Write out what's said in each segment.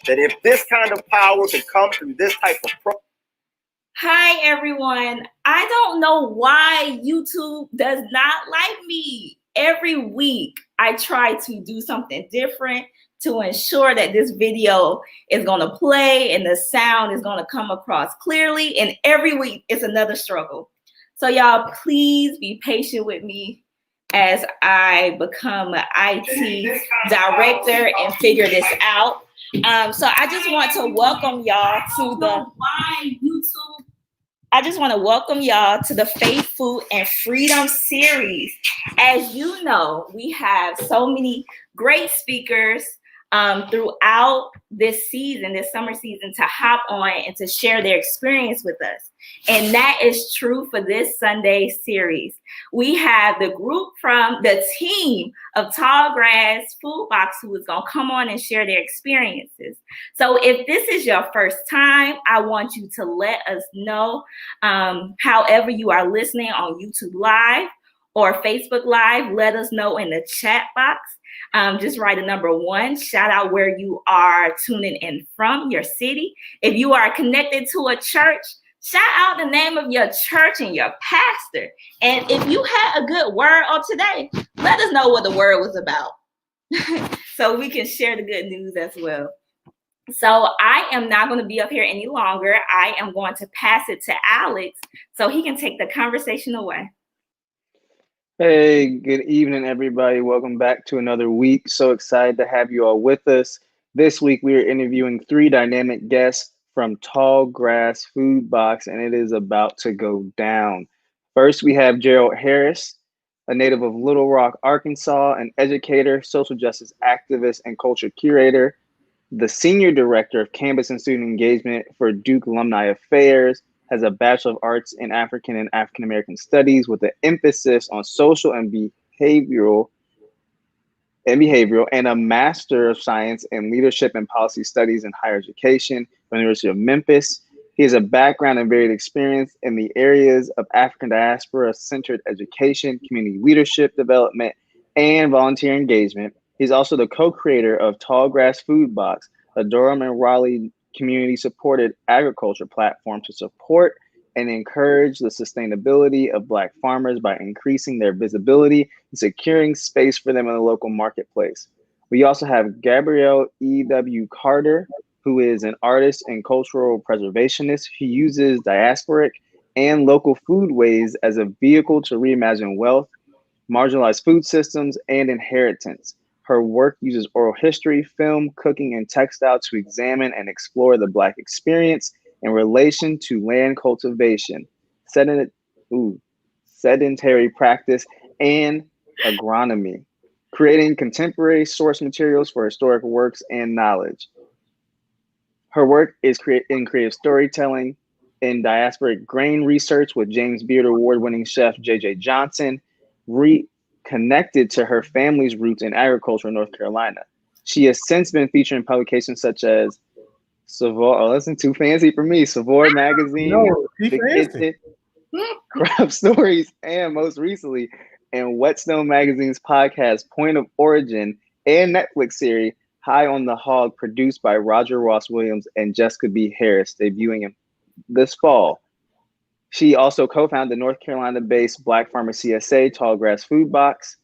that if this kind of power could come through this type of Hi, everyone. I don't know why YouTube does not like me. Every week, I try to do something different to ensure that this video is going to play and the sound is going to come across clearly. And every week, it's another struggle. So y'all, please be patient with me as I become an IT director and figure this out. So I just want to welcome y'all to the Why YouTube. I just want to welcome y'all to the Faith, Food, and Freedom series. As you know, we have so many great speakers throughout this season, this summer season, to hop on and to share their experience with us. And that is true for this Sunday series. We have the group from the team of Tall Grass Food Box who is going to come on and share their experiences. So if this is your first time, I want you to let us know, however you are listening on YouTube Live or Facebook Live, let us know in the chat box. Just write a number 1, shout out where you are tuning in from, your city. If you are connected to a church, shout out the name of your church and your pastor. And if you had a good word on today, let us know what the word was about so we can share the good news as well. So I am not going to be up here any longer. I am going to pass it to Alex so he can take the conversation away. Hey, good evening, everybody. Welcome back to another week. So excited to have you all with us. This week, we are interviewing 3 dynamic guests from Tall Grass Food Box, and it is about to go down. First, we have Gerald Harris, a native of Little Rock, Arkansas, an educator, social justice activist, and culture curator, the senior director of campus and student engagement for Duke Alumni Affairs, has a Bachelor of Arts in African and African American Studies with an emphasis on social and behavioral, and a Master of Science in Leadership and Policy Studies in Higher Education from the University of Memphis. He has a background and varied experience in the areas of African diaspora-centered education, community leadership development, and volunteer engagement. He's also the co-creator of Tall Grass Food Box, a Durham and Raleigh community-supported agriculture platform to support and encourage the sustainability of Black farmers by increasing their visibility and securing space for them in the local marketplace. We also have Gabrielle E.W. Carter, who is an artist and cultural preservationist who uses diasporic and local foodways as a vehicle to reimagine wealth, marginalized food systems, and inheritance. Her work uses oral history, film, cooking, and textile to examine and explore the Black experience in relation to land cultivation, sedentary practice, and agronomy, creating contemporary source materials for historic works and knowledge. Her work is in creative storytelling, in diasporic grain research with James Beard Award-winning chef J.J. Johnson, connected to her family's roots in agriculture in North Carolina. She has since been featured in publications such as Savor, that's too fancy for me, Savor Magazine, The Kitchen, Crop Stories, and most recently in Whetstone Magazine's podcast Point of Origin and Netflix series High on the Hog, produced by Roger Ross Williams and Jessica B. Harris, debuting in this fall. She also co-founded the North Carolina-based Black Farmer CSA Tall Grass Food Box,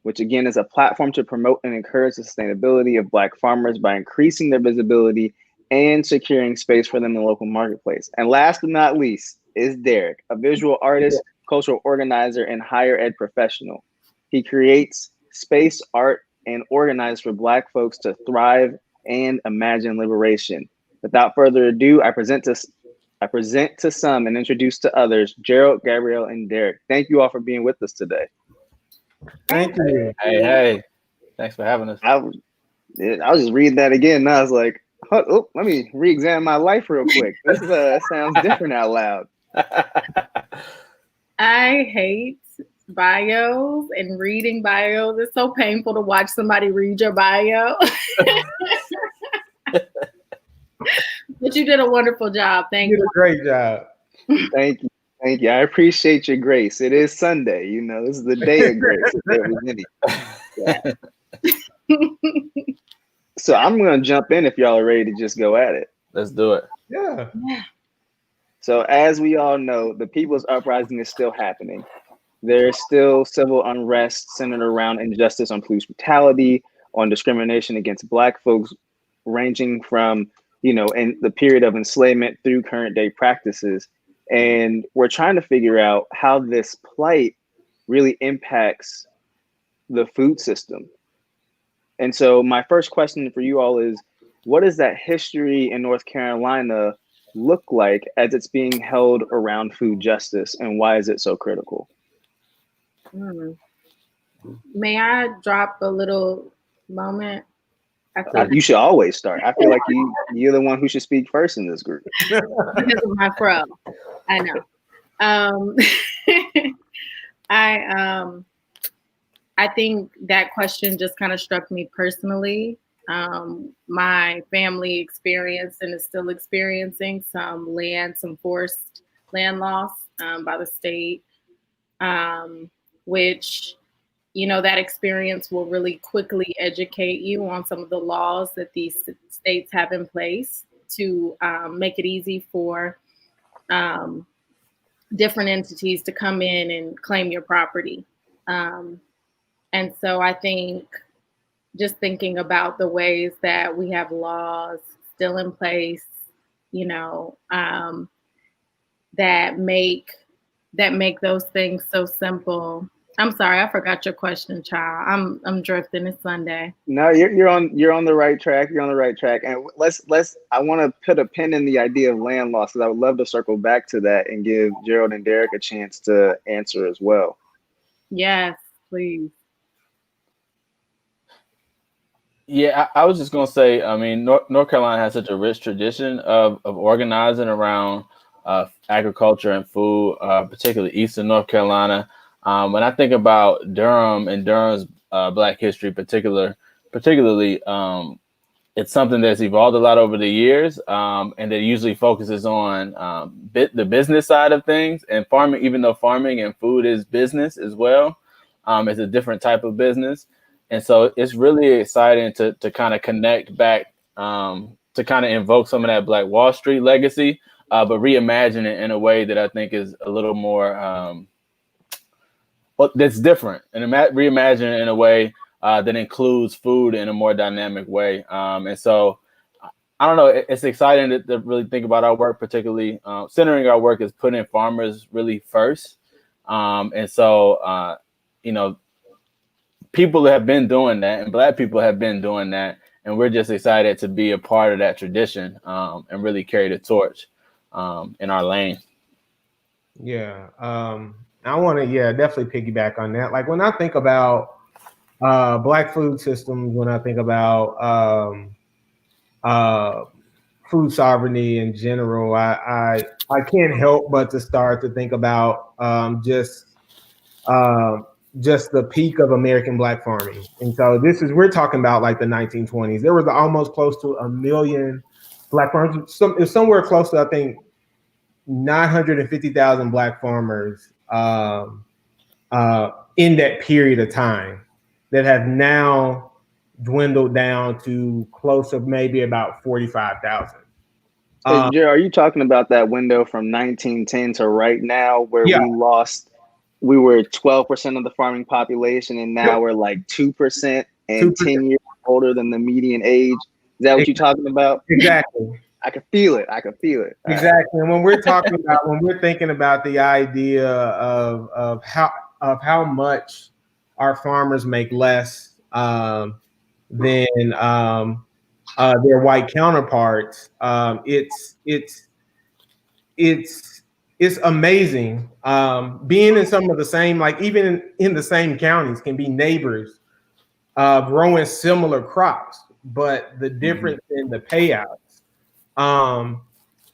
which again is a platform to promote and encourage the sustainability of Black farmers by increasing their visibility and securing space for them in the local marketplace. And last but not least is Derrick, a visual artist, cultural organizer, and higher ed professional. He creates space, art, and organizes for Black folks to thrive and imagine liberation. Without further ado, I present to some and introduce to others, Gerald, Gabrielle, and Derrick. Thank you all for being with us today. Thank you. Hey. Thanks for having us. I was just reading that again, and I was like, let me re-examine my life real quick. This sounds different out loud. I hate bios and reading bios. It's so painful to watch somebody read your bio. But you did a wonderful job. Thank you. You did a great job. Thank you. I appreciate your grace. It is Sunday. You know, this is the day of grace. Yeah. So I'm going to jump in if y'all are ready to just go at it. Let's do it. Yeah. So as we all know, the People's Uprising is still happening. There's still civil unrest centered around injustice on police brutality, on discrimination against Black folks, ranging from, in the period of enslavement through current day practices. And we're trying to figure out how this plight really impacts the food system. And so my first question for you all is, what does that history in North Carolina look like as it's being held around food justice, and why is it so critical? May I drop a little moment? You should always start. I feel like you're the one who should speak first in this group. Because of my fro. I know. I think that question just kind of struck me personally. My family experienced and is still experiencing some forced land loss by the state, which, that experience will really quickly educate you on some of the laws that these states have in place to make it easy for different entities to come in and claim your property. And so I think just thinking about the ways that we have laws still in place, that make those things so simple. I'm sorry, I forgot your question, child. I'm drifting. It's Sunday. No, you're on the right track. You're on the right track. And I want to put a pin in the idea of land loss, because I would love to circle back to that and give Gerald and Derrick a chance to answer as well. Yes, please. Yeah, I was just gonna say, I mean, North Carolina has such a rich tradition of organizing around agriculture and food, particularly Eastern North Carolina. When I think about Durham and Durham's Black history, particularly, it's something that's evolved a lot over the years, and that usually focuses on the business side of things and farming. Even though farming and food is business as well, it's a different type of business. And so it's really exciting to kind of connect back, to kind of invoke some of that Black Wall Street legacy, but reimagine it in a way that I think is a little more, that's different, and reimagine it in a way that includes food in a more dynamic way. And so, I don't know, it's exciting to really think about our work, particularly centering our work is putting farmers really first. And so, people have been doing that, and Black people have been doing that, and we're just excited to be a part of that tradition, and really carry the torch in our lane. Yeah, I want to definitely piggyback on that. Like when I think about Black food systems, when I think about food sovereignty in general, I can't help but to start to think about just the peak of American Black farming. And so we're talking about like the 1920s. There was almost close to 1 million Black farmers. It's somewhere close to, I think, 950,000 Black farmers in that period of time that have now dwindled down to close to maybe about 45,000. Hey, Jerry, are you talking about that window from 1910 to right now, where we were 12% of the farming population, and now we're like 2% and 10 years older than the median age? Is that what you're talking about? Exactly. I can feel it. Exactly. And when we're thinking about the idea of how much our farmers make less than their white counterparts, it's amazing. Being in some of the same, like even in the same counties, can be neighbors growing similar crops, but the difference in the payouts.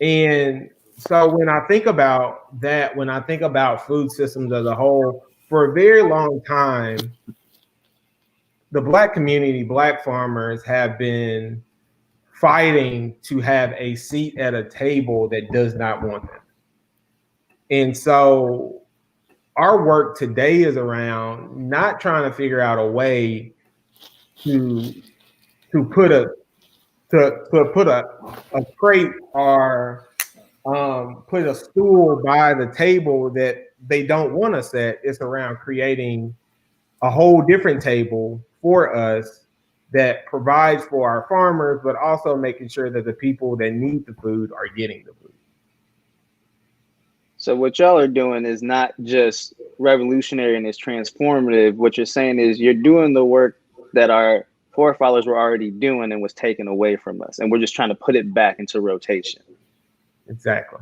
And so when I think about that, when I think about food systems as a whole, for a very long time, the Black community, Black farmers have been fighting to have a seat at a table that does not want them. And so our work today is around not trying to figure out a way to to put a crate or put a stool by the table that they don't want to set. It's around creating a whole different table for us that provides for our farmers, but also making sure that the people that need the food are getting the food. So what y'all are doing is not just revolutionary and it's transformative. What you're saying is you're doing the work that our forefathers were already doing and was taken away from us, and we're just trying to put it back into rotation. Exactly.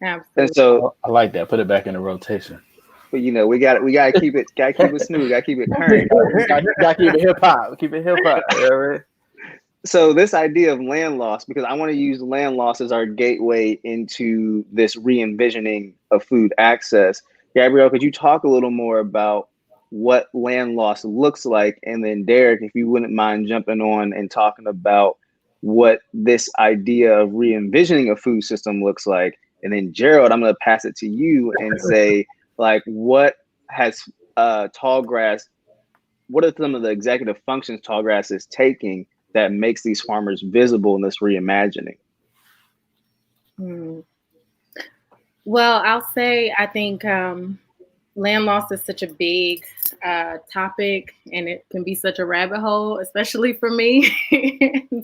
Absolutely. And so I like that. Put it back into rotation. but we got to keep it smooth, got to keep it current. Got to keep it hip hop. Keep it hip hop. You know what I mean? So this idea of land loss, because I want to use land loss as our gateway into this re-envisioning of food access. Gabrielle, could you talk a little more about what land loss looks like? And then Derrick, if you wouldn't mind jumping on and talking about what this idea of re-envisioning a food system looks like. And then Gerald, I'm going to pass it to you and say, like, what has Tallgrass, what are some of the executive functions Tallgrass is taking that makes these farmers visible in this reimagining? Well, I'll say I think land loss is such a big topic, and it can be such a rabbit hole, especially for me.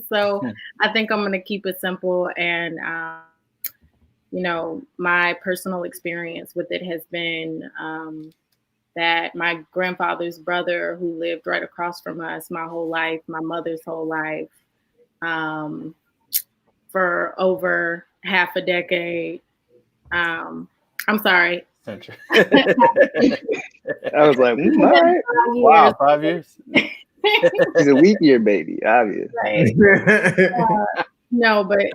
So I think I'm going to keep it simple. And, my personal experience with it has been that my grandfather's brother, who lived right across from us my whole life, my mother's whole life, for over half a decade. I'm sorry. I was like, all right. Wow, 5 years. She's a leap year baby, obvious. Right. No, but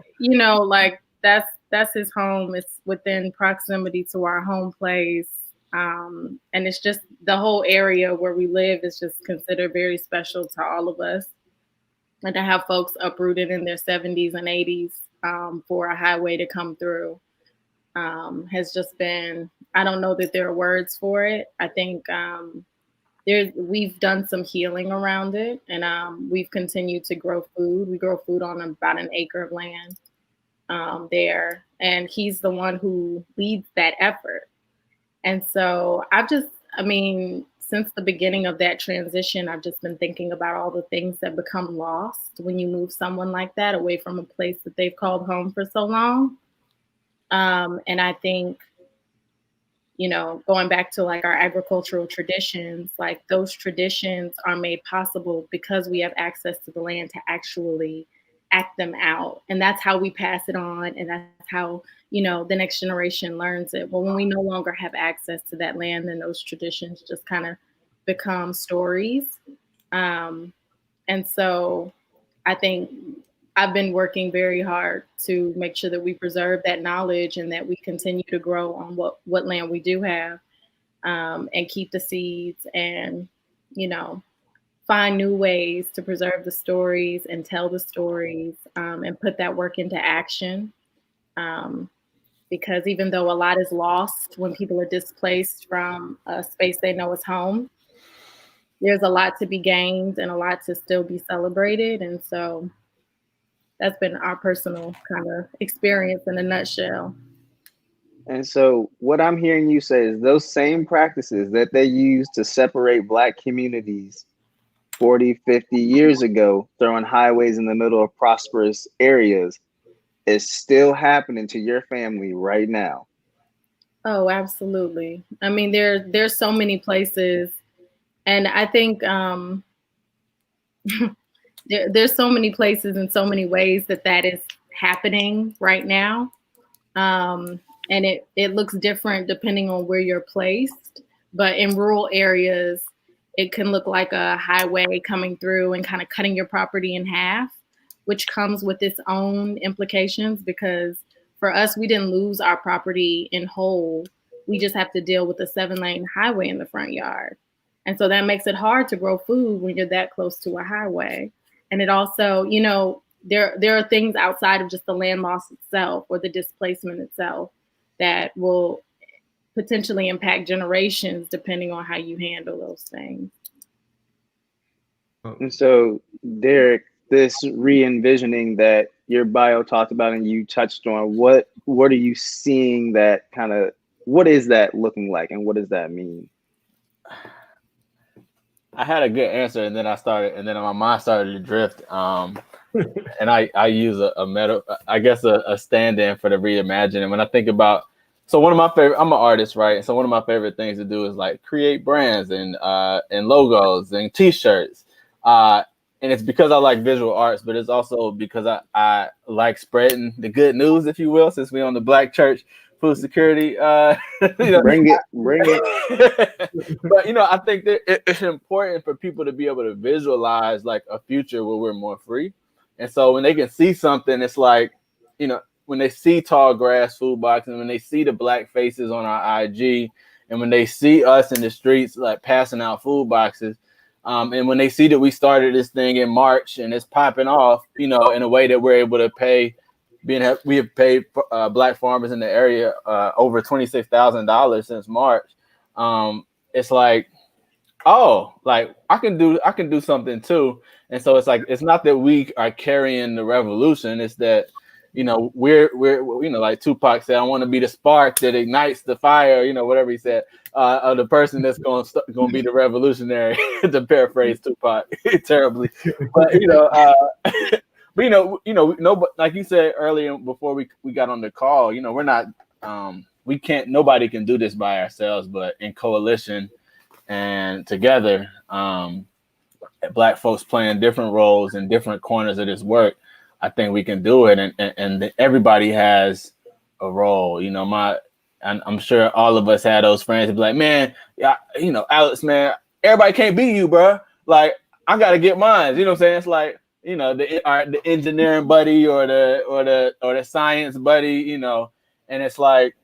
like that's his home. It's within proximity to our home place. And it's just the whole area where we live is just considered very special to all of us. And to have folks uprooted in their 70s and 80s for a highway to come through has just been, I don't know that there are words for it. I think we've done some healing around it, and we've continued to grow food. We grow food on about an acre of land there, and he's the one who leads that effort. And so since the beginning of that transition, I've just been thinking about all the things that become lost when you move someone like that away from a place that they've called home for so long. And I think, going back to like our agricultural traditions, like those traditions are made possible because we have access to the land to actually act them out. And that's how we pass it on. And that's how, the next generation learns it. But when we no longer have access to that land, then those traditions just kind of become stories. And so I think I've been working very hard to make sure that we preserve that knowledge and that we continue to grow on what land we do have, and keep the seeds and, find new ways to preserve the stories and tell the stories, and put that work into action. Because even though a lot is lost when people are displaced from a space they know is home, there's a lot to be gained and a lot to still be celebrated. And so that's been our personal kind of experience in a nutshell. And so what I'm hearing you say is those same practices that they used to separate Black communities 40, 50 years ago, throwing highways in the middle of prosperous areas, is still happening to your family right now. Oh, absolutely. I mean, there's so many places, and I think there's so many places and so many ways that is happening right now. And it looks different depending on where you're placed. But in rural areas, it can look like a highway coming through and kind of cutting your property in half, which comes with its own implications, because for us, we didn't lose our property in whole. We just have to deal with a 7-lane highway in the front yard. And so that makes it hard to grow food when you're that close to a highway. And it also, there are things outside of just the land loss itself or the displacement itself that will potentially impact generations depending on how you handle those things. And so, Derrick, this re-envisioning that your bio talked about and you touched on, what are you seeing that kind of, what is that looking like and what does that mean? I had a good answer, and then my mind started to drift. And I use a stand-in for the reimagine. And when I think about, so one of my favorite, I'm an artist, right? So one of my favorite things to do is like create brands and logos and T-shirts. And it's because I like visual arts, but it's also because I like spreading the good news, if you will, since we're on the Black church food security. Bring it. But I think that it's important for people to be able to visualize like a future where we're more free. And so when they can see something, it's like, when they see tall grass food boxes, and when they see the Black faces on our IG, and when they see us in the streets like passing out food boxes, and when they see that we started this thing in March and it's popping off, in a way that we're able to pay. We have paid Black farmers in the area over $26,000 since March. It's like, oh, like I can do something too. And so it's like, it's not that we are carrying the revolution. It's that, we're like Tupac said, I want to be the spark that ignites the fire, whatever he said, of the person that's going to be the revolutionary, to paraphrase Tupac terribly. But, but like you said earlier before we got on the call, we're not, nobody can do this by ourselves, but in coalition and together, Black folks playing different roles in different corners of this work, I think we can do it. And everybody has a role, and I'm sure all of us had those friends who be like, man, yeah, Alex, man, everybody can't be you, bro. Like, I got to get mine. You know what I'm saying? It's like, the engineering buddy or the science buddy, and it's like,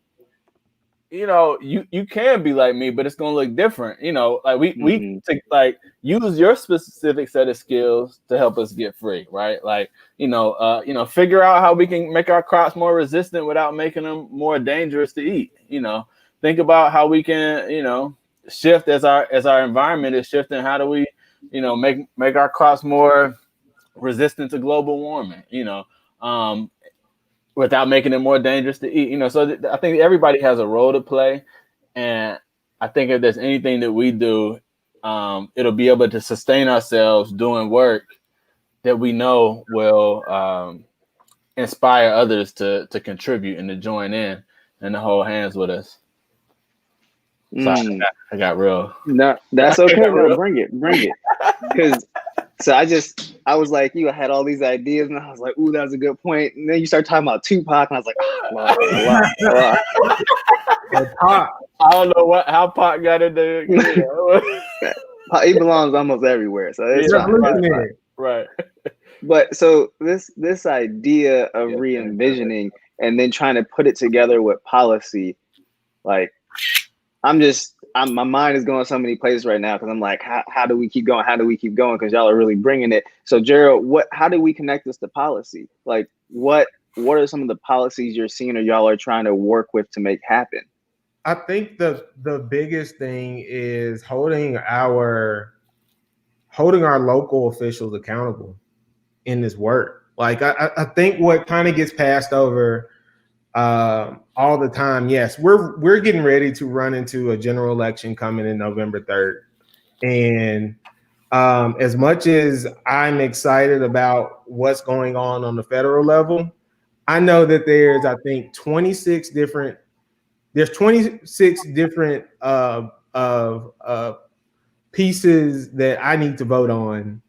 you can be like me, but it's gonna look different. Like we take, like, use your specific set of skills to help us get free, right? Like, figure out how we can make our crops more resistant without making them more dangerous to eat. Think about how we can, shift as our environment is shifting. How do we, make our crops more resistant to global warming, without making it more dangerous to eat, so I think everybody has a role to play. And I think if there's anything that we do, it'll be able to sustain ourselves doing work that we know will inspire others to contribute and to join in and to hold hands with us. So I got real. No, that's okay. No, bring it. Because I was like, I had all these ideas, and I was like, ooh, that was a good point. And then you start talking about Tupac, and I was like, Pac. I don't know how Pac got into. He belongs almost everywhere, so it's fine. Right. But so this idea of re-envisioning and then trying to put it together with policy, like, my mind is going so many places right now because I'm like, how do we keep going? How do we keep going? Because y'all are really bringing it. So Gerald, how do we connect this to policy? Like, what are some of the policies you're seeing or y'all are trying to work with to make happen? I think the biggest thing is holding our local officials accountable in this work. Like, I think what kind of gets passed over all the time. Yes, we're getting ready to run into a general election coming in November 3rd. And as much as I'm excited about what's going on the federal level, I know that there's 26 different pieces that I need to vote on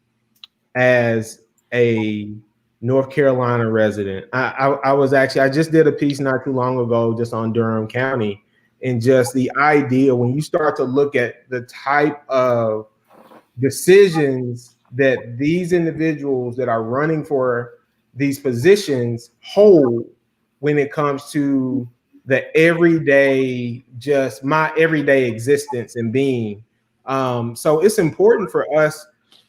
as a North Carolina resident. I just did a piece not too long ago just on Durham County, and just the idea when you start to look at the type of decisions that these individuals that are running for these positions hold when it comes to the everyday, just my everyday existence and being. So it's important for us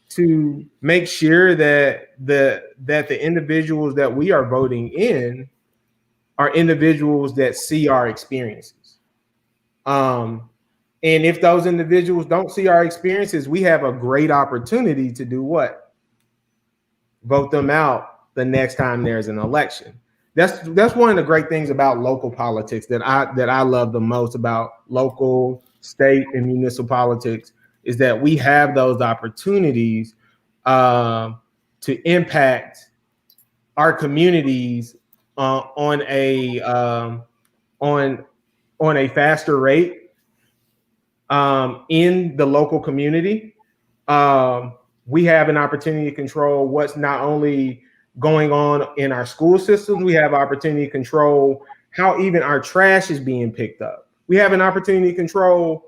to make sure that the individuals that we are voting in are individuals that see our experiences. And if those individuals don't see our experiences, we have a great opportunity to do what? vote them out the next time there's an election. That's one of the great things about local politics that I love the most about local, state, and municipal politics is that we have those opportunities to impact our communities on a faster rate in the local community. We have an opportunity to control what's not only going on in our school systems, we have opportunity to control how even our trash is being picked up. We have an opportunity to control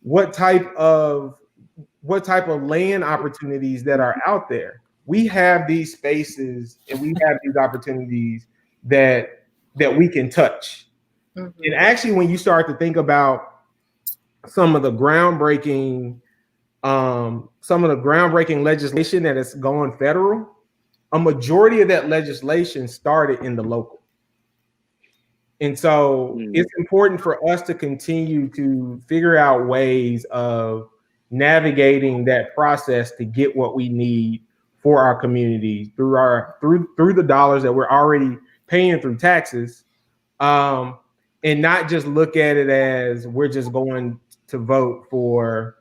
what type of land opportunities that are out there. We have these spaces and we have these opportunities that we can touch. Mm-hmm. And actually, when you start to think about some of the groundbreaking legislation that has gone federal, a majority of that legislation started in the local. And so it's important for us to continue to figure out ways of navigating that process to get what we need for our communities through the dollars that we're already paying through taxes, and not just look at it as we're just going to vote for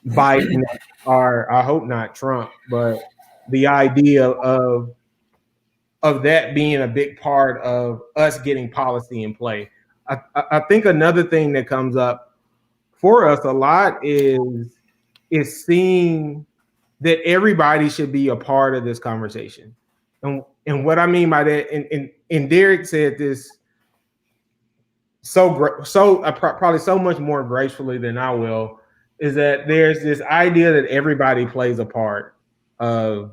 Biden or I hope not Trump, but the idea of that being a big part of us getting policy in play. I think another thing that comes up for us a lot is seeing that everybody should be a part of this conversation. And what I mean by that, and Derrick said this probably so much more gracefully than I will, is that there's this idea that everybody plays a part of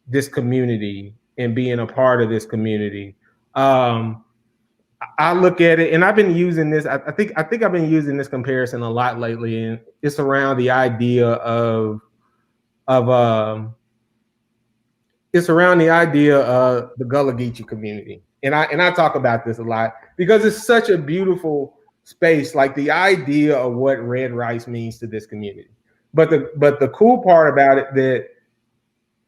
this community and being a part of this community. I look at it, and I've been using this. I think I've been using this comparison a lot lately, and it's around the idea of the Gullah Geechee community, and I talk about this a lot because it's such a beautiful space, like the idea of what red rice means to this community. But the cool part about it that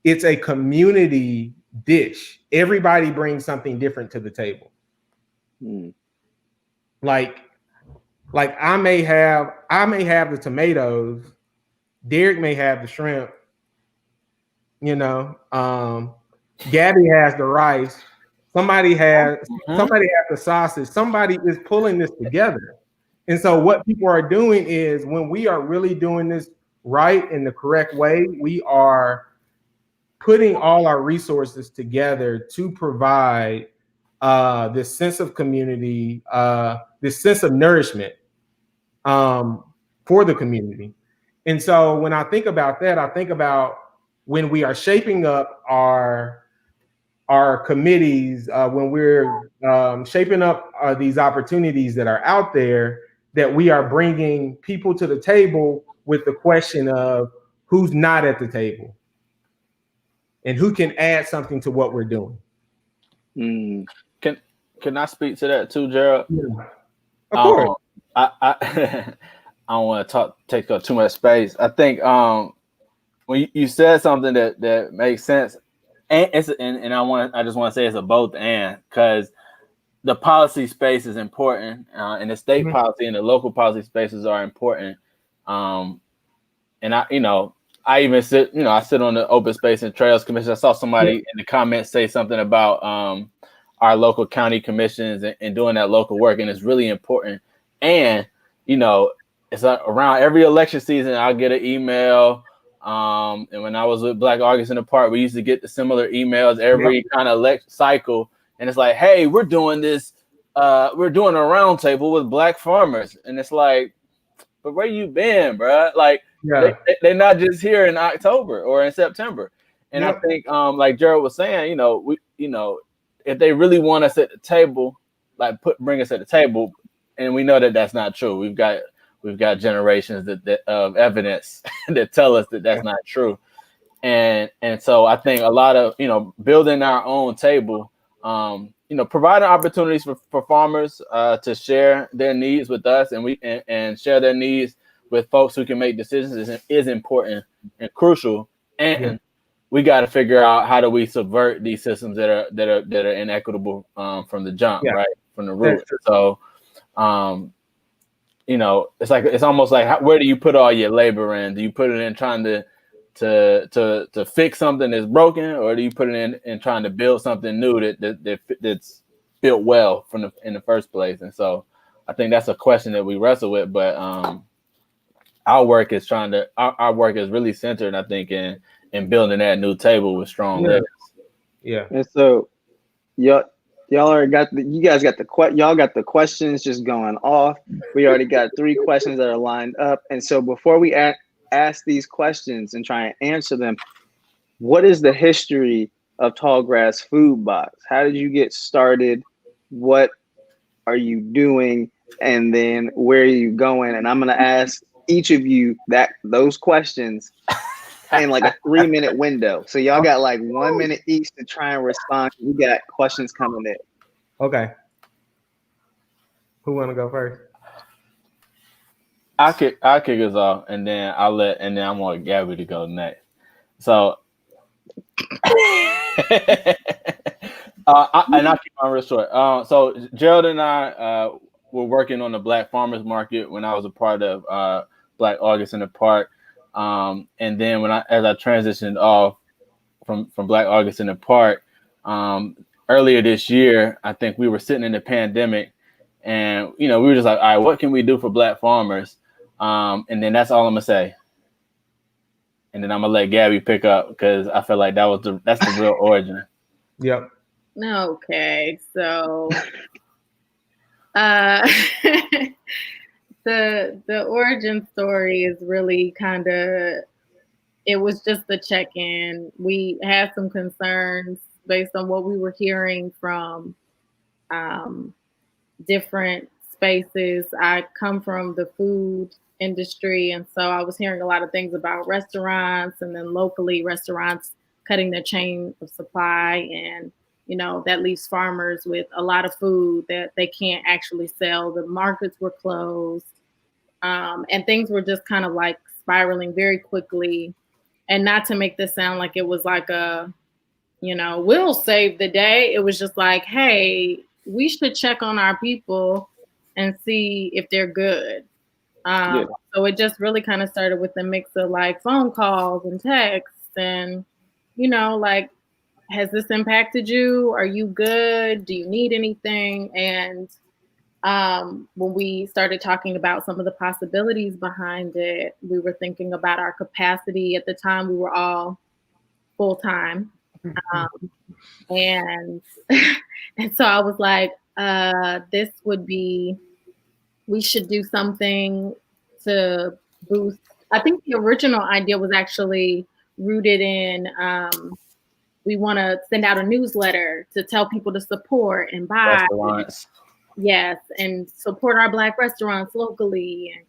it's a community dish. Everybody brings something different to the table. Like I may have the tomatoes, Derrick may have the shrimp, Gabby has the rice, somebody has the sausage, somebody is pulling this together. And so what people are doing is, when we are really doing this right in the correct way, we are putting all our resources together to provide this sense of community, this sense of nourishment for the community. And so when I think about that, I think about when we are shaping up our committees, when we're shaping up these opportunities that are out there, that we are bringing people to the table with the question of who's not at the table and who can add something to what we're doing. Can I speak to that too, Gerald? Yeah. Of course. I don't want to take up too much space. I think when you said something that makes sense, and I just want to say it's a both and, because the policy space is important, and the state policy and the local policy spaces are important. And I even sit on the Open Space and Trails Commission. I saw somebody in the comments say something about our local county commissions and doing that local work, and it's really important. And it's around every election season, I'll get an email. And when I was with Black August in the Park, we used to get the similar emails every kind of election cycle. And it's like, hey, we're doing this. We're doing a roundtable with Black farmers. And it's like, but where you been, bro? Like, they're not just here in October or in September. And I think, like Gerald was saying, if they really want us at the table, like bring us at the table, and we know that that's not true. We've got generations of evidence that tell us that that's not true. And so I think a lot of, building our own table, providing opportunities for farmers to share their needs with us, and share their needs with folks who can make decisions is important and crucial. And we got to figure out how do we subvert these systems that are inequitable from the jump, right, from the root. So, you know, it's almost like where do you put all your labor in? Do you put it in trying to fix something that's broken, or do you put it in trying to build something new that's built well in the first place? And so, I think that's a question that we wrestle with. But our work is really centered, I think, in building that new table with strong leaders. Yeah. And so, y'all already y'all got the questions just going off. We already got 3 questions that are lined up. And so before we ask these questions and try and answer them, what is the history of Tallgrass Food Box? How did you get started? What are you doing? And then where are you going? And I'm going to ask each of you those questions in like a 3-minute window. So y'all got like 1 minute each to try and respond. We got questions coming in. Okay. Who want to go first? I'll kick us off, and then I want Gabby to go next. So, I'll keep my real short. So Gerald and I were working on the Black Farmers Market when I was a part of Black August in the Park. And then as I transitioned off from Black August in the Park, earlier this year, I think we were sitting in the pandemic, and we were just like, all right, what can we do for Black farmers? And then that's all I'm gonna say. And then I'm gonna let Gabby pick up because I feel like that's the real origin. Yep. Okay, so the origin story is really it was just a check-in. We had some concerns based on what we were hearing from different spaces. I come from the food industry, and so I was hearing a lot of things about restaurants, and then locally restaurants cutting their chain of supply, and that leaves farmers with a lot of food that they can't actually sell. The markets were closed, and things were just kind of like spiraling very quickly. And not to make this sound like it was like we'll save the day. It was just like, hey, we should check on our people and see if they're good. So it just really kind of started with a mix of like phone calls and texts and, like, has this impacted you? Are you good? Do you need anything? And when we started talking about some of the possibilities behind it, we were thinking about our capacity. At the time, we were all full-time. And so I was like, we should do something to boost. I think the original idea was actually rooted in, we want to send out a newsletter to tell people to support and buy. Restaurants. Yes, and support our Black restaurants locally. And,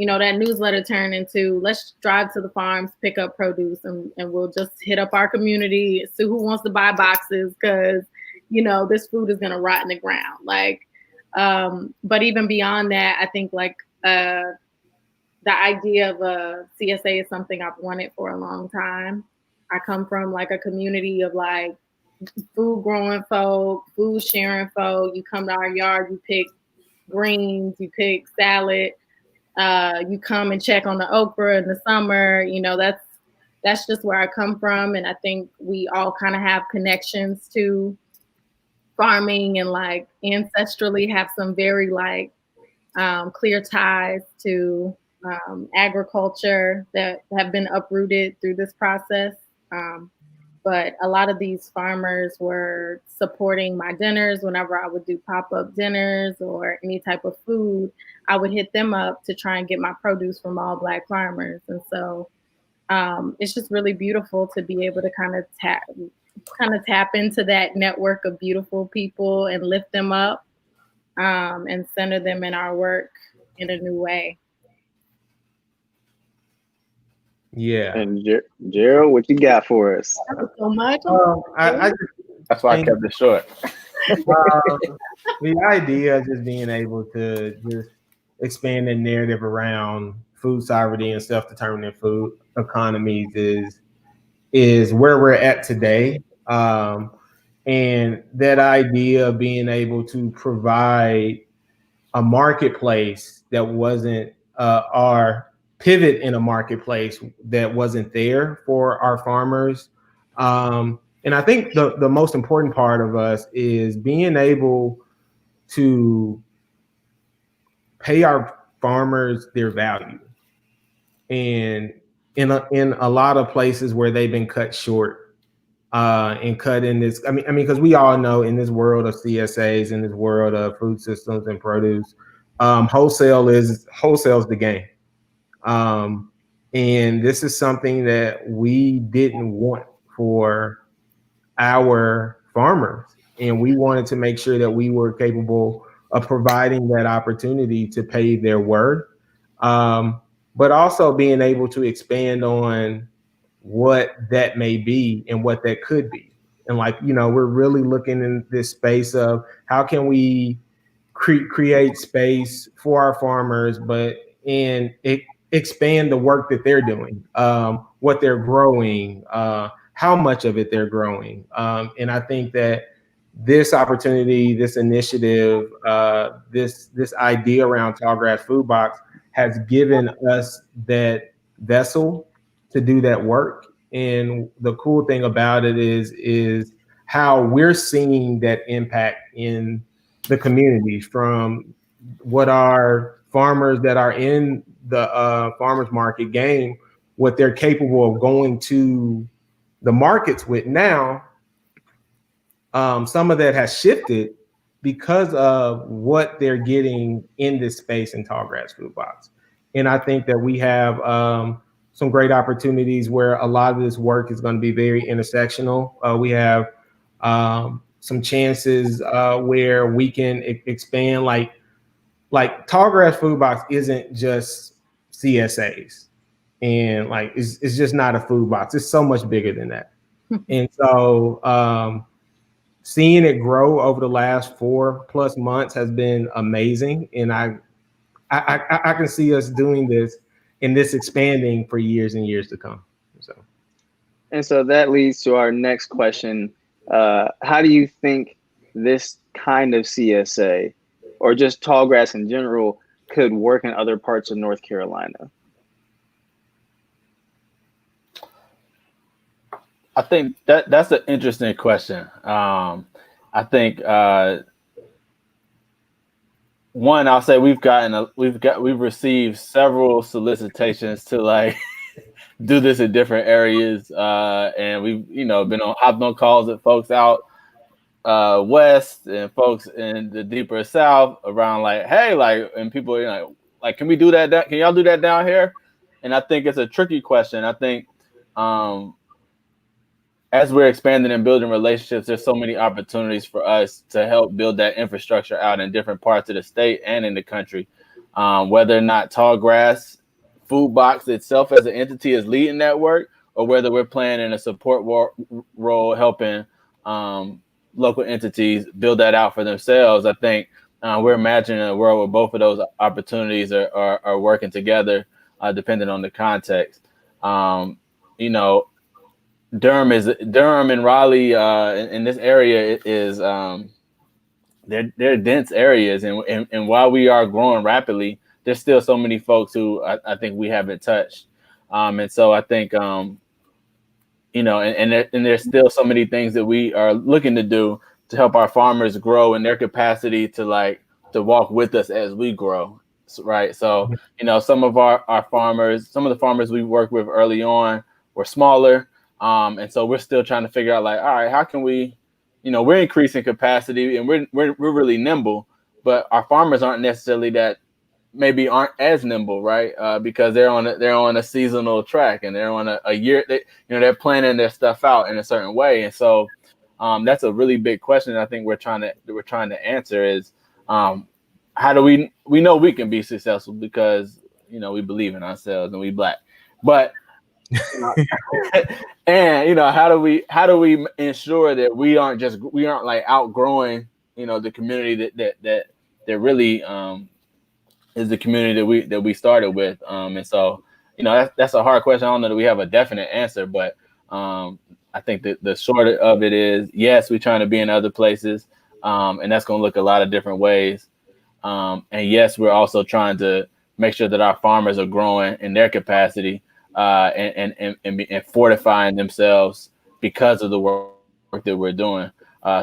that newsletter turned into, let's drive to the farms, pick up produce, and we'll just hit up our community, see who wants to buy boxes, because, this food is going to rot in the ground. Like, but even beyond that, I think like the idea of a CSA is something I've wanted for a long time. I come from like a community of like food growing folk, food sharing folk. You come to our yard, you pick greens, you pick salad, you come and check on the okra in the summer. That's just where I come from. And I think we all kind of have connections to farming and like ancestrally have some very like clear ties to agriculture that have been uprooted through this process. But a lot of these farmers were supporting my dinners. Whenever I would do pop-up dinners or any type of food, I would hit them up to try and get my produce from all Black farmers. And so it's just really beautiful to be able to kind of tap into that network of beautiful people and lift them up and center them in our work in a new way. Yeah. And Gerald, what you got for us? So much. That's why I kept it short. The idea of just being able to just expand the narrative around food sovereignty and self-determining food economies is is where we're at today. And that idea of being able to provide a marketplace that wasn't our pivot in a marketplace that wasn't there for our farmers. And I think the most important part of us is being able to pay our farmers their value. And in a lot of places where they've been cut short, and cut in this, I mean, because we all know in this world of CSAs, in this world of food systems and produce, wholesale's the game. And this is something that we didn't want for our farmers. And we wanted to make sure that we were capable of providing that opportunity to pay their worth, but also being able to expand on what that may be and what that could be. And we're really looking in this space of how can we create space for our farmers, but expand the work that they're doing, what they're growing, how much of it they're growing. And I think that this opportunity, this initiative, this idea around Tallgrass Food Box has given us that vessel to do that work. And the cool thing about it is how we're seeing that impact in the community, from what our farmers that are in the farmers market game, what they're capable of going to the markets with now. Some of that has shifted because of what they're getting in this space in Tallgrass Food Box. And I think that we have some great opportunities where a lot of this work is going to be very intersectional. We have some chances where we can expand, like Tallgrass Food Box isn't just CSAs, and it's just not a food box. It's so much bigger than that. And so seeing it grow over the last 4+ months has been amazing. And I can see us doing this and this expanding for years and years to come. So that leads to our next question. How do you think this kind of CSA, or just tallgrass in general, could work in other parts of North Carolina? I think that's an interesting question. I think one, I'll say we've received several solicitations to do this in different areas, and we've been hopped on calls with folks out west and folks in the deeper south around and people are can we do that? Can y'all do that down here? And I think it's a tricky question. I think as we're expanding and building relationships, there's so many opportunities for us to help build that infrastructure out in different parts of the state and in the country. Whether or not Tallgrass Food Box itself as an entity is leading that work, or whether we're playing in a support role helping local entities build that out for themselves. I think we're imagining a world where both of those opportunities are working together, depending on the context. Durham and Raleigh in this area is they're dense areas, and while we are growing rapidly, there's still so many folks who I think we haven't touched, and so I think and there's still so many things that we are looking to do to help our farmers grow in their capacity to walk with us as we grow, right? So some of our farmers, some of the farmers we worked with early on were smaller. And so we're still trying to figure out all right, how can we, we're increasing capacity and we're really nimble, but our farmers aren't necessarily aren't as nimble, right? Because they're on a seasonal track and they're on a year, they're planning their stuff out in a certain way. And so that's a really big question. I think we're trying to answer is how do we know we can be successful because, we believe in ourselves and we Black, but and how do we ensure that we aren't outgrowing the community that really is the community that we started with, and so that's a hard question. I don't know that we have a definite answer, but I think that the short of it is, yes, we're trying to be in other places, and that's going to look a lot of different ways. And yes, we're also trying to make sure that our farmers are growing in their capacity and fortifying themselves because of the work that we're doing.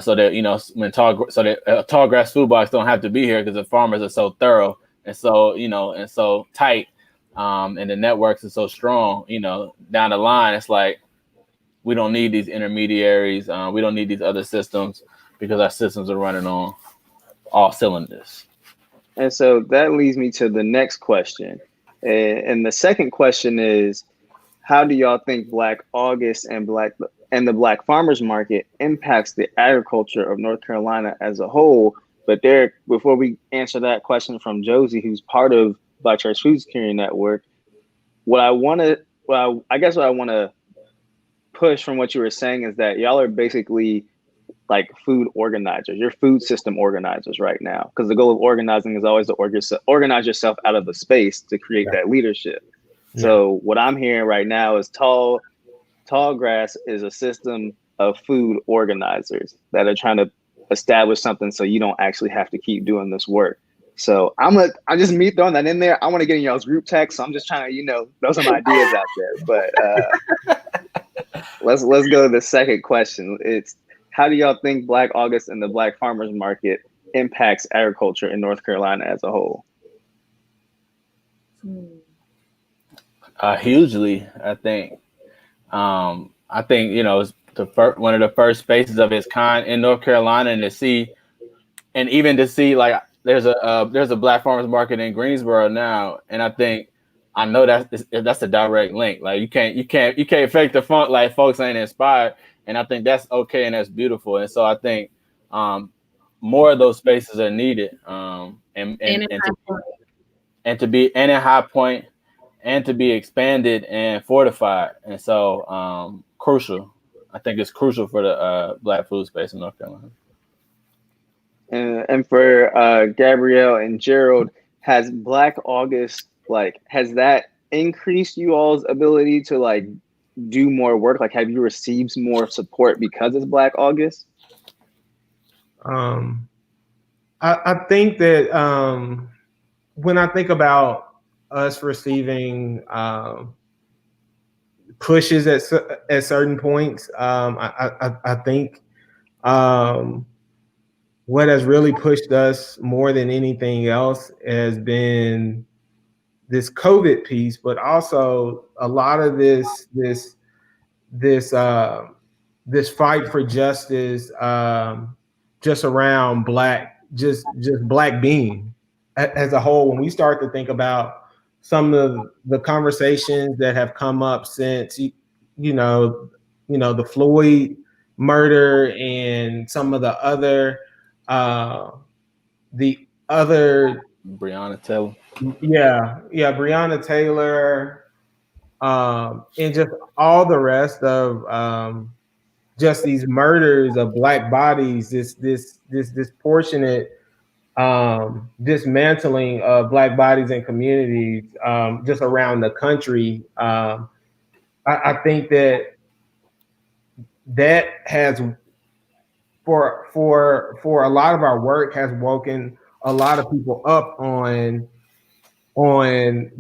So that, when tall grass food box don't have to be here because the farmers are so thorough and so, and so tight, and the networks are so strong, down the line, it's like, we don't need these intermediaries. We don't need these other systems because our systems are running on all cylinders. And so that leads me to the next question. And the second question is, how do y'all think Black August and the Black Farmers Market impacts the agriculture of North Carolina as a whole? But Derrick, before we answer that question from Josie, who's part of Black Church Food Security Network, what I want to push from what you were saying is that y'all are basically like food organizers. You're food system organizers right now, because the goal of organizing is always to organize yourself out of the space to create that leadership. Yeah. So what I'm hearing right now is tall grass is a system of food organizers that are trying to establish something so you don't actually have to keep doing this work. So I'm just me throwing that in there. I want to get in y'all's group text, so I'm just trying to throw some ideas out there. But let's go to the second question. It's, how do y'all think Black August and the Black Farmers Market impacts agriculture in North Carolina as a whole? Hugely, I think. It's one of the first spaces of its kind in North Carolina, and to see like there's a Black Farmers Market in Greensboro now, and I know that's a direct link. Like you can't fake the funk like folks ain't inspired. And I think that's okay and that's beautiful. And so I think more of those spaces are needed. And to be in High Point and to be expanded and fortified. And so crucial. I think it's crucial for the Black food space in North Carolina. And for Gabrielle and Gerald, has Black August, has that increased you all's ability to do more work? Have you received more support because it's Black August? I think that when I think about us receiving pushes at certain points, I think what has really pushed us more than anything else has been this COVID piece, but also a lot of this fight for justice, just around Black, just Black being as a whole. When we start to think about some of the conversations that have come up since, the Floyd murder and some of the other, Breonna Taylor. Yeah, Breonna Taylor, and just all the rest of just these murders of Black bodies, this disproportionate dismantling of Black bodies and communities just around the country. I think that has, for a lot of our work, has woken a lot of people up on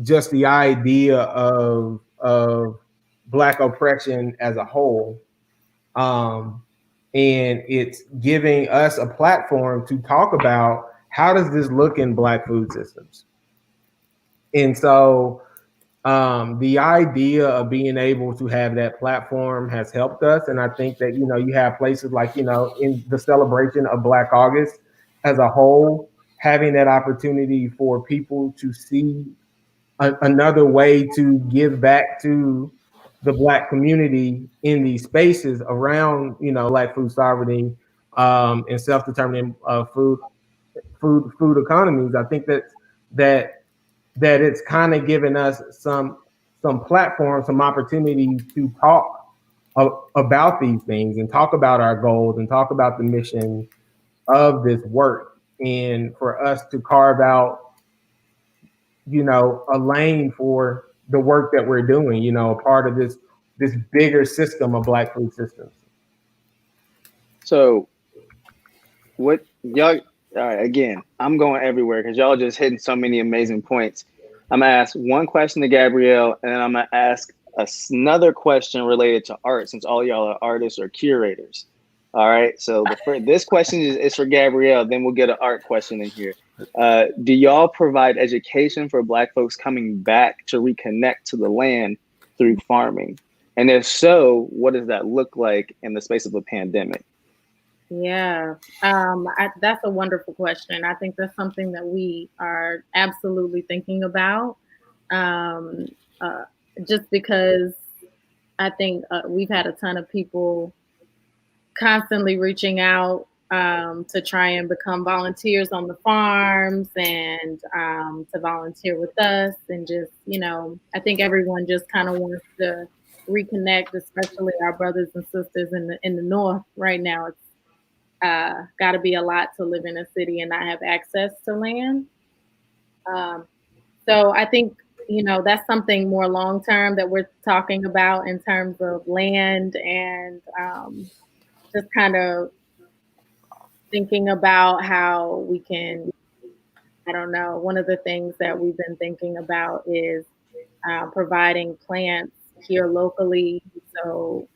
just the idea of Black oppression as a whole. And it's giving us a platform to talk about how does this look in Black food systems. And so the idea of being able to have that platform has helped us. And I think that, you have places like, in the celebration of Black August as a whole, having that opportunity for people to see another way to give back to the Black community in these spaces around, Black food sovereignty and self-determining food economies. I think that it's kind of given us some platform, some opportunity to talk about these things and talk about our goals and talk about the mission of this work, and for us to carve out, a lane for the work that we're doing, part of this this bigger system of Black food systems? So what y'all, all right, again, I'm going everywhere because y'all just hitting so many amazing points. I'm gonna ask one question to Gabrielle, and then I'm gonna ask another question related to art, since all y'all are artists or curators. All right, so this question is for Gabrielle, then we'll get an art question in here. Do y'all provide education for Black folks coming back to reconnect to the land through farming? And if so, what does that look like in the space of a pandemic? Yeah, that's a wonderful question. I think that's something that we are absolutely thinking about. Just because I think we've had a ton of people constantly reaching out to try and become volunteers on the farms and to volunteer with us. And just, I think everyone just kind of wants to reconnect, especially our brothers and sisters in the North right now. It's got to be a lot to live in a city and not have access to land. So I think, that's something more long-term that we're talking about in terms of land and just kind of thinking about how we can, I don't know, one of the things that we've been thinking about is providing plants here locally. So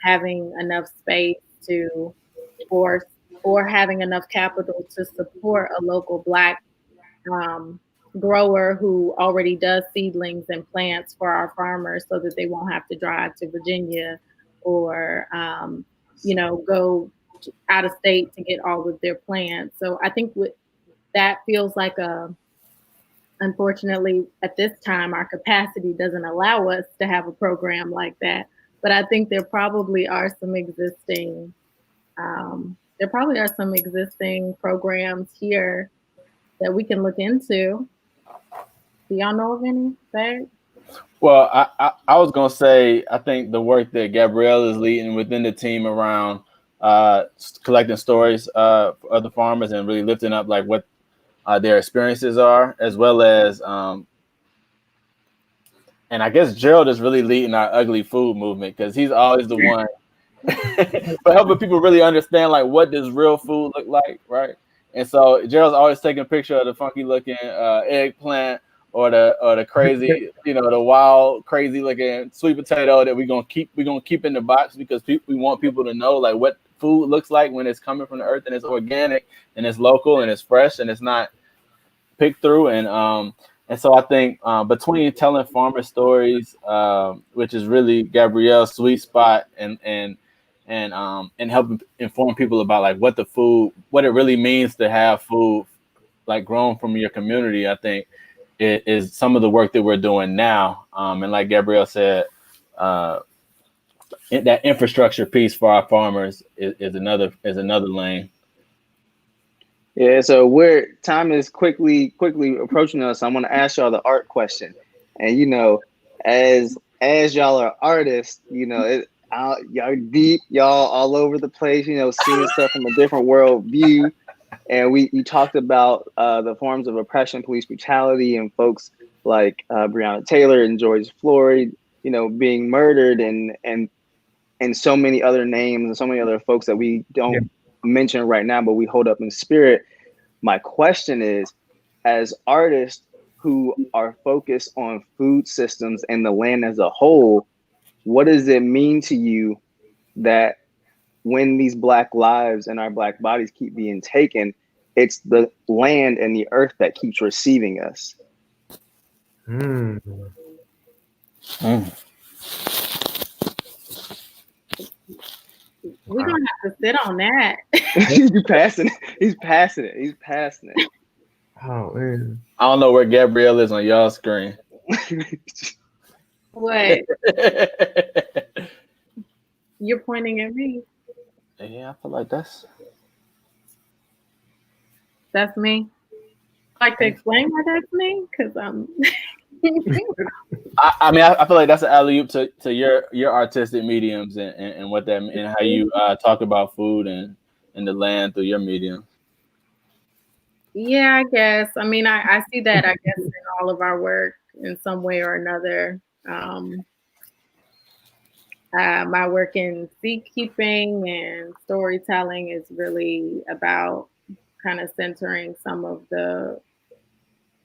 having enough space to or having enough capital to support a local Black grower who already does seedlings and plants for our farmers so that they won't have to drive to Virginia or, go out of state to get all of their plants. So I think that feels like unfortunately, at this time, our capacity doesn't allow us to have a program like that. But I think there probably are some existing programs here that we can look into. Do y'all know of any? Barry? Well, I was gonna say, I think the work that Gabrielle is leading within the team around collecting stories for other farmers and really lifting up like what their experiences are, as well as and I guess Gerald is really leading our ugly food movement because he's always the one for helping people really understand like what does real food look like, right? And so Gerald's always taking a picture of the funky looking eggplant or the crazy, the wild, crazy looking sweet potato that we're gonna keep in the box because we want people to know like what food looks like when it's coming from the earth and it's organic and it's local and it's fresh and it's not picked through. And so I think between telling farmer stories, which is really Gabrielle's sweet spot, and helping inform people about like what it really means to have food like grown from your community, I think it is some of the work that we're doing now. And like Gabrielle said, that infrastructure piece for our farmers is another lane. Yeah, so time is quickly approaching us. I'm gonna ask y'all the art question, and as y'all are artists, y'all are deep, y'all all over the place, seeing stuff from a different world view. And you talked about the forms of oppression, police brutality, and folks like Breonna Taylor and George Floyd, being murdered, and so many other names and so many other folks that we don't mention right now, but we hold up in spirit. My question is, as artists who are focused on food systems and the land as a whole, what does it mean to you that when these Black lives and our Black bodies keep being taken, it's the land and the earth that keeps receiving us? We're gonna have to sit on that. He's passing it. Oh man. I don't know where Gabrielle is on y'all screen. What? You're pointing at me. Yeah, I feel like that's me. Like to explain why that's me? Because I'm. I feel like that's an alley-oop to your artistic mediums and what that and how you talk about food and the land through your medium. Yeah, I guess. I see that, I guess, in all of our work in some way or another. My work in seed keeping and storytelling is really about kind of centering some of the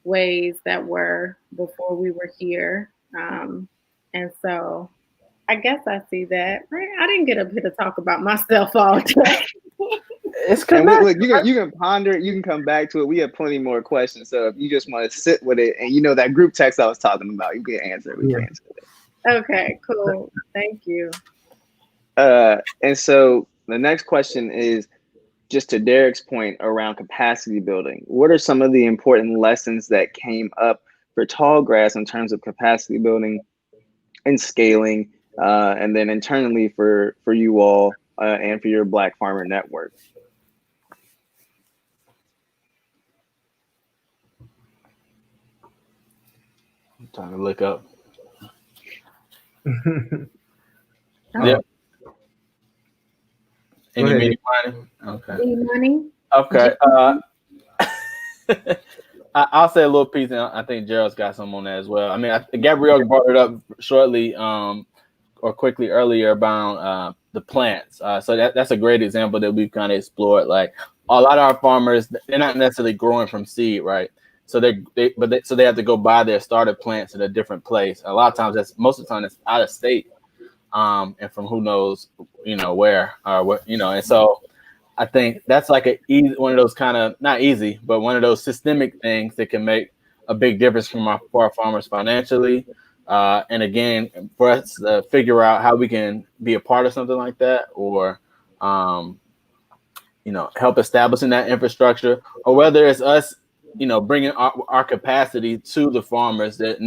ways that were before we were here. And so I guess I see that. Right? I didn't get up here to talk about myself all day. It's And connected. look, you can ponder it. You can come back to it. We have plenty more questions. So if you just want to sit with it, and you know that group text I was talking about, you can answer it. We can answer it. Okay, cool. Thank you. And so the next question is just to Derrick's point around capacity building. What are some of the important lessons that came up for Tallgrass in terms of capacity building and scaling, and then internally for you all and for your Black Farmer Network? I'm trying to look up. Yeah. Any media money? Okay. Any money? Okay. I'll say a little piece, and I think Gerald's got some on that as well. I mean, Gabrielle brought it up shortly or quickly earlier about the plants. So that's a great example that we've kind of explored. Like a lot of our farmers, they're not necessarily growing from seed, right? So they have to go buy their starter plants in a different place. A lot of times most of the time it's out of state, and from who knows, where or what, and so I think that's like one of those kind of, not easy, but one of those systemic things that can make a big difference for our farmers financially. And again, for us to figure out how we can be a part of something like that, or, help establishing that infrastructure, or whether it's us, bringing our capacity to the farmers that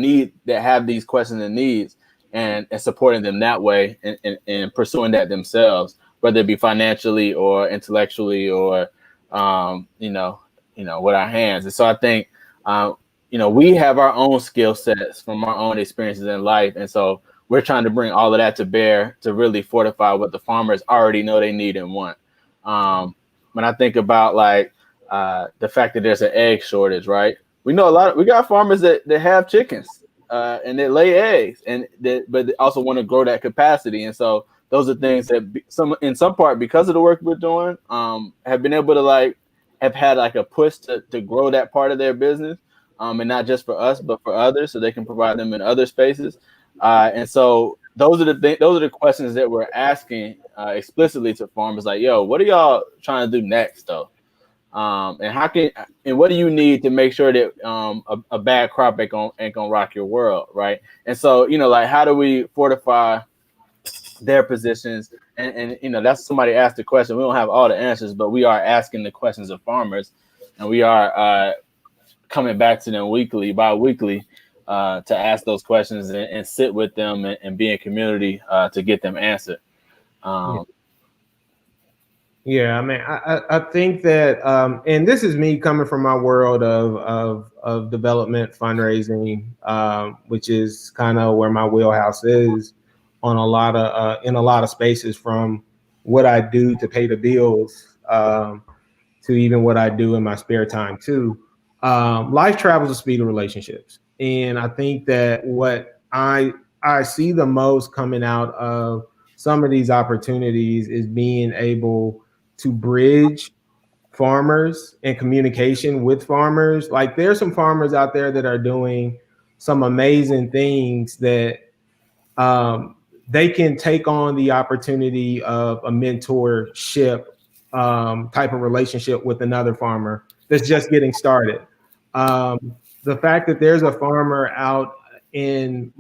have these questions and needs, and supporting them that way, and pursuing that themselves, whether it be financially or intellectually or, with our hands. And so I think, we have our own skill sets from our own experiences in life. And so we're trying to bring all of that to bear to really fortify what the farmers already know they need and want. When I think about the fact that there's an egg shortage, right? We know we got farmers that have chickens and they lay eggs, but they also want to grow that capacity. And so those are things that in some part, because of the work we're doing, have been able to have had a push to grow that part of their business, and not just for us, but for others, so they can provide them in other spaces. And so those are the questions that we're asking explicitly to farmers, like, yo, what are y'all trying to do next, though? And what do you need to make sure that a bad crop ain't gonna rock your world, right? And so, how do we fortify their positions? And that's, somebody asked the question. We don't have all the answers, but we are asking the questions of farmers, and we are coming back to them biweekly, to ask those questions and sit with them and be in community to get them answered. Yeah, I mean, I think that, and this is me coming from my world of development fundraising, which is kind of where my wheelhouse is on in a lot of spaces, from what I do to pay the bills to even what I do in my spare time too. Life travels at the speed of relationships, and I think that what I see the most coming out of some of these opportunities is being able to bridge farmers and communication with farmers. Like, there's some farmers out there that are doing some amazing things that they can take on the opportunity of a mentorship type of relationship with another farmer that's just getting started. The fact that there's a farmer out in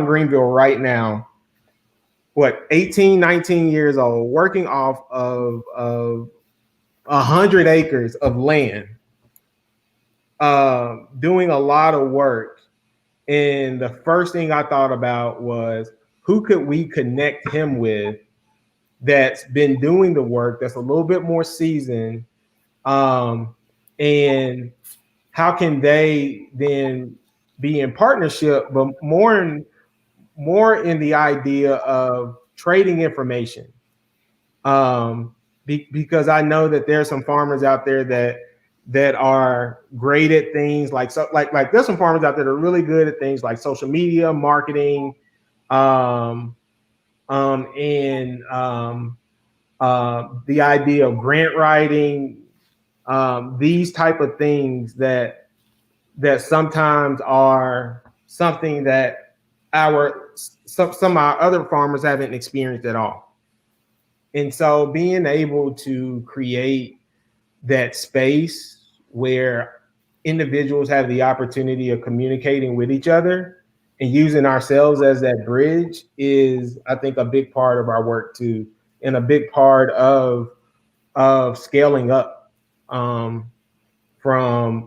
Greenville right now, 18, 19 years old, working off of 100 acres of land, doing a lot of work. And the first thing I thought about was, who could we connect him with that's been doing the work, that's a little bit more seasoned, and how can they then be in partnership, but more in the idea of trading information, because I know that there's some farmers out there that are great at things like there's some farmers out there that are really good at things like social media marketing, and the idea of grant writing, these type of things that sometimes are something that some of our other farmers haven't experienced at all. And so being able to create that space where individuals have the opportunity of communicating with each other and using ourselves as that bridge is, I think, a big part of our work too, and a big part of scaling up, from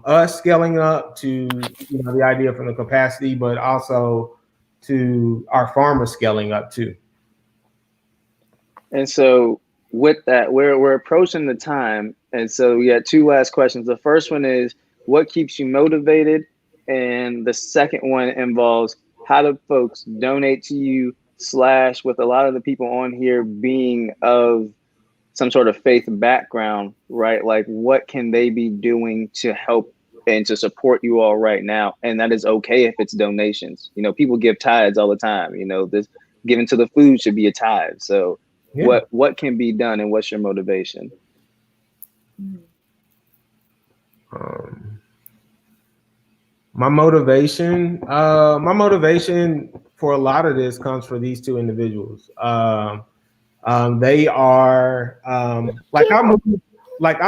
us scaling up to the idea from the capacity, but also to our farmers scaling up too. And so with that, we're approaching the time. And so we got two last questions. The first one is, what keeps you motivated? And the second one involves, how do folks donate to you, / with a lot of the people on here being of some sort of faith background, right? Like, what can they be doing to help and to support you all right now? And that is okay if it's donations. People give tithes all the time. This giving to the food should be a tithe. So yeah. What can be done, and what's your motivation? My motivation for a lot of this comes from these two individuals. They are I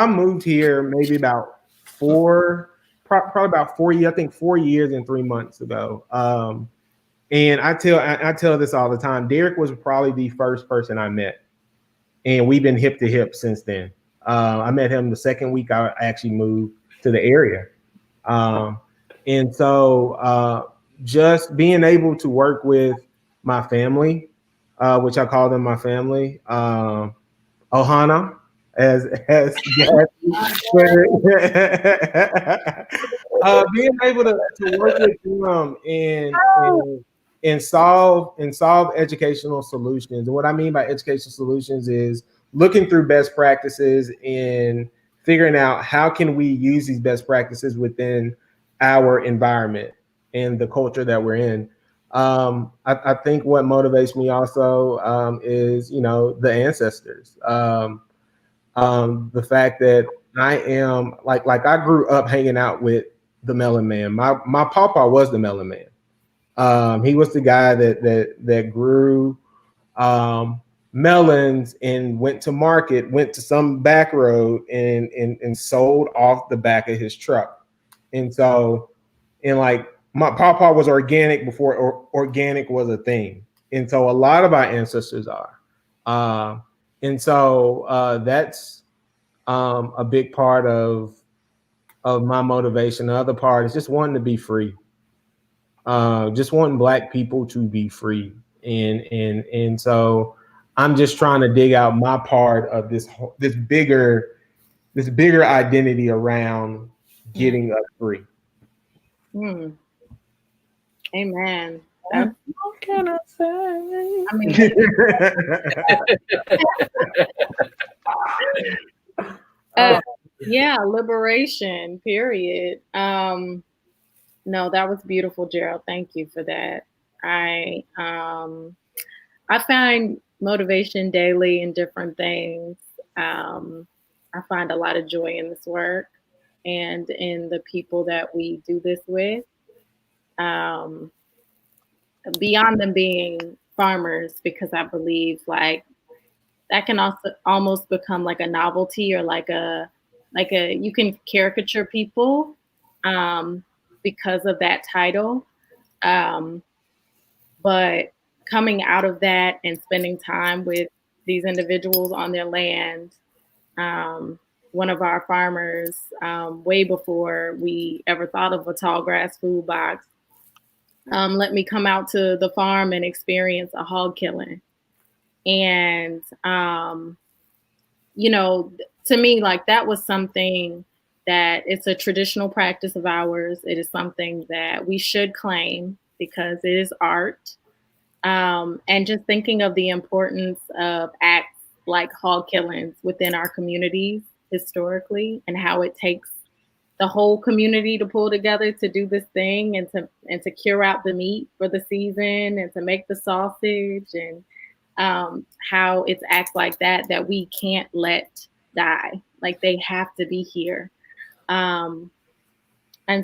moved here maybe about probably about 4 years, I think 4 years and 3 months ago. And I tell this all the time. Derrick was probably the first person I met, and we've been hip to hip since then. I met him the second week I actually moved to the area. And so just being able to work with my family, which I call them my family, Ohana, as being able to work with them and solve educational solutions. And what I mean by educational solutions is looking through best practices and figuring out how can we use these best practices within our environment and the culture that we're in. I think what motivates me also is, the ancestors. The fact that I am like I grew up hanging out with the melon man. My papa was the melon man. He was the guy that grew melons and went to market, went to some back road and sold off the back of his truck. And so, my papa was organic before organic was a thing. And so a lot of our ancestors are. And so that's a big part of my motivation. The other part is just wanting to be free. Just wanting Black people to be free. And so I'm just trying to dig out my part of this bigger identity around getting us free. Amen. What can I say? I mean, yeah, liberation, period. No, that was beautiful, Gerald. Thank you for that. I find motivation daily in different things. I find a lot of joy in this work and in the people that we do this with. Beyond them being farmers, because I believe that can also almost become like a novelty, or like a you can caricature people because of that title. But coming out of that and spending time with these individuals on their land, one of our farmers, way before we ever thought of a tall grass food box, let me come out to the farm and experience a hog killing. And, to me, that was something that it's a traditional practice of ours. It is something that we should claim because it is art. And just thinking of the importance of acts like hog killings within our communities historically, and how it takes the whole community to pull together to do this thing and to cure out the meat for the season and to make the sausage, and how it's acts like that we can't let die. Like, they have to be here. And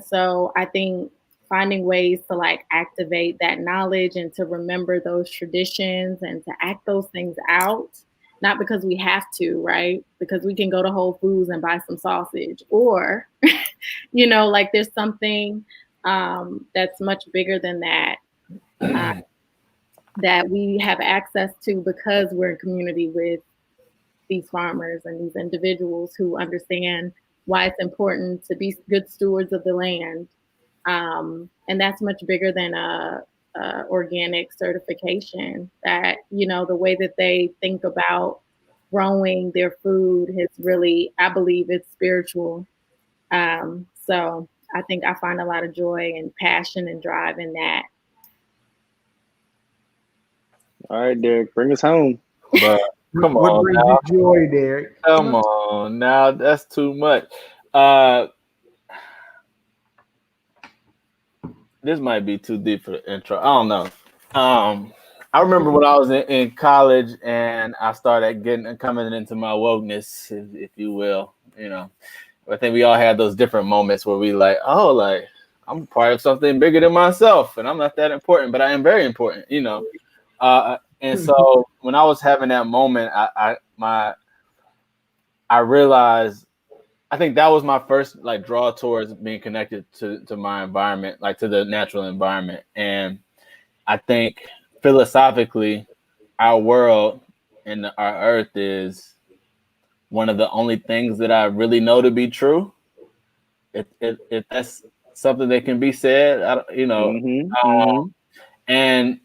so I think finding ways to like activate that knowledge and to remember those traditions and to act those things out, not because we have to, right? Because we can go to Whole Foods and buy some sausage, or, you know, like there's something that's much bigger than that, that we have access to because we're in community with these farmers and these individuals who understand why it's important to be good stewards of the land. And that's much bigger than a organic certification. That, you know, the way that they think about growing their food is really, I believe it's spiritual. So I think I find a lot of joy and passion and drive in that. All right, Derrick, bring us home. But come What on brings now. you joy, Derrick? Come on now. That's too much. This might be too deep for the intro. I don't know. I remember when I was in college and I started coming into my wokeness, if you will. You know, I think we all had those different moments where we like, oh, like I'm part of something bigger than myself, and I'm not that important, but I am very important. You know, and so when I was having that moment, I realized. I think that was my first like draw towards being connected to my environment, like to the natural environment. And I think philosophically, our world and our earth is one of the only things that I really know to be true. If that's something that can be said, you know, and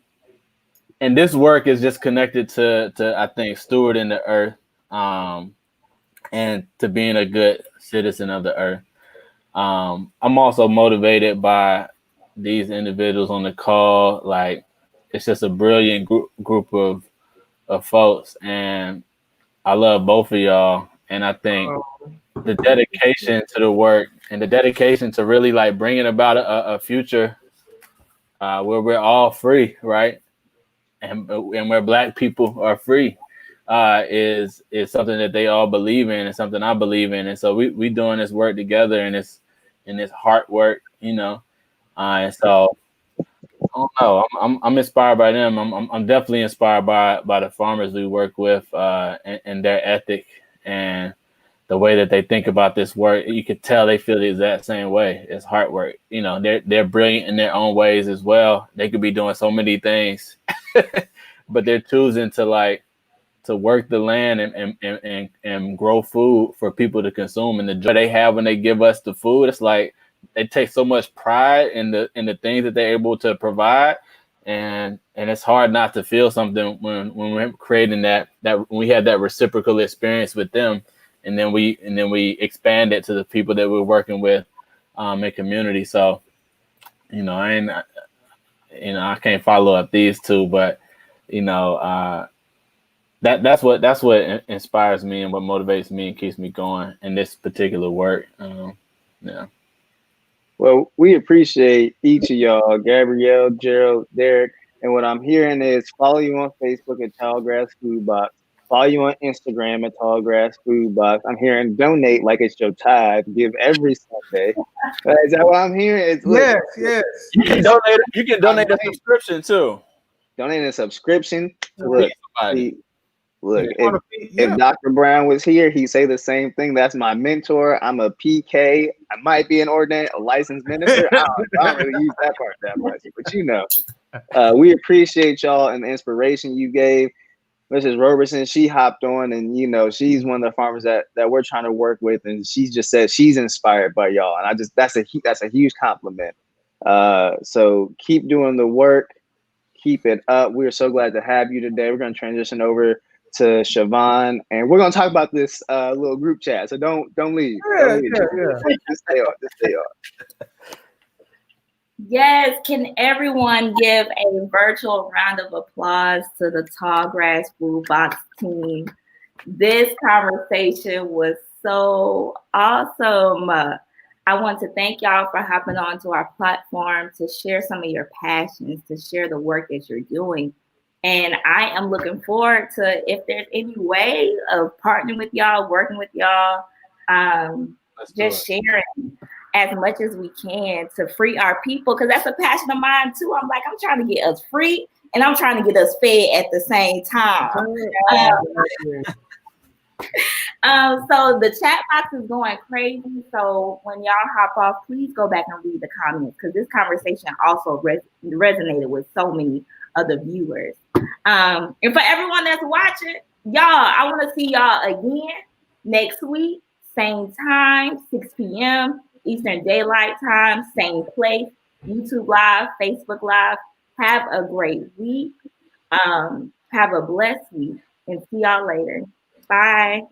this work is just connected to I think stewarding the earth. And to being a good citizen of the earth. I'm also motivated by these individuals on the call. Like, it's just a brilliant group of folks, and I love both of y'all. And I think the dedication to the work and the dedication to really like bringing about a future where we're all free, right? And where Black people are free. Is something that they all believe in, and something I believe in, and so we doing this work together, and this hard work, you know. And so I don't know, I'm inspired by them. I'm definitely inspired by the farmers we work with, and their ethic and the way that they think about this work. You could tell they feel the exact same way. It's hard work, you know. They're brilliant in their own ways as well. They could be doing so many things, but they're choosing to work the land and grow food for people to consume. And the joy they have when they give us the food, it's like they take so much pride in the things that they're able to provide. And it's hard not to feel something when we're creating that when we have that reciprocal experience with them, and then we expand it to the people that we're working with in community. So, you know, I can't follow up these two, but you know, that's what inspires me and what motivates me and keeps me going in this particular work. Yeah. Well, we appreciate each of y'all, Gabrielle, Gerald, Derrick, and what I'm hearing is follow you on Facebook at Tallgrass Food Box, follow you on Instagram at Tallgrass Food Box. I'm hearing donate like it's your tithe, give every Sunday. Is that what I'm hearing? Yes. You can donate a subscription too. Donate a subscription. Look, Yeah. if Dr. Brown was here, he'd say the same thing. That's my mentor. I'm a PK. I might be a licensed minister. I don't really use that part that much, but you know, we appreciate y'all and the inspiration you gave. Mrs. Roberson, she hopped on, and you know, she's one of the farmers that we're trying to work with, and she just said she's inspired by y'all, and that's a huge compliment. So keep doing the work, keep it up. We're so glad to have you today. We're going to transition over to Siobhan, and we're going to talk about this little group chat. So don't leave. Yeah. Just stay on. Yes, can everyone give a virtual round of applause to the Tallgrass Food Box team? This conversation was so awesome. I want to thank y'all for hopping on to our platform to share some of your passions, to share the work that you're doing. And I am looking forward to if there's any way of partnering with y'all, working with y'all, just sharing as much as we can to free our people, because that's a passion of mine too. I'm trying to get us free and I'm trying to get us fed at the same time. So the chat box is going crazy. So when y'all hop off, please go back and read the comments, because this conversation also resonated with so many of the viewers. And for everyone that's watching, y'all, I want to see y'all again next week, same time, 6 p.m. Eastern Daylight Time, same place, YouTube Live, Facebook Live. Have a great week. Have a blessed week, and see y'all later. Bye.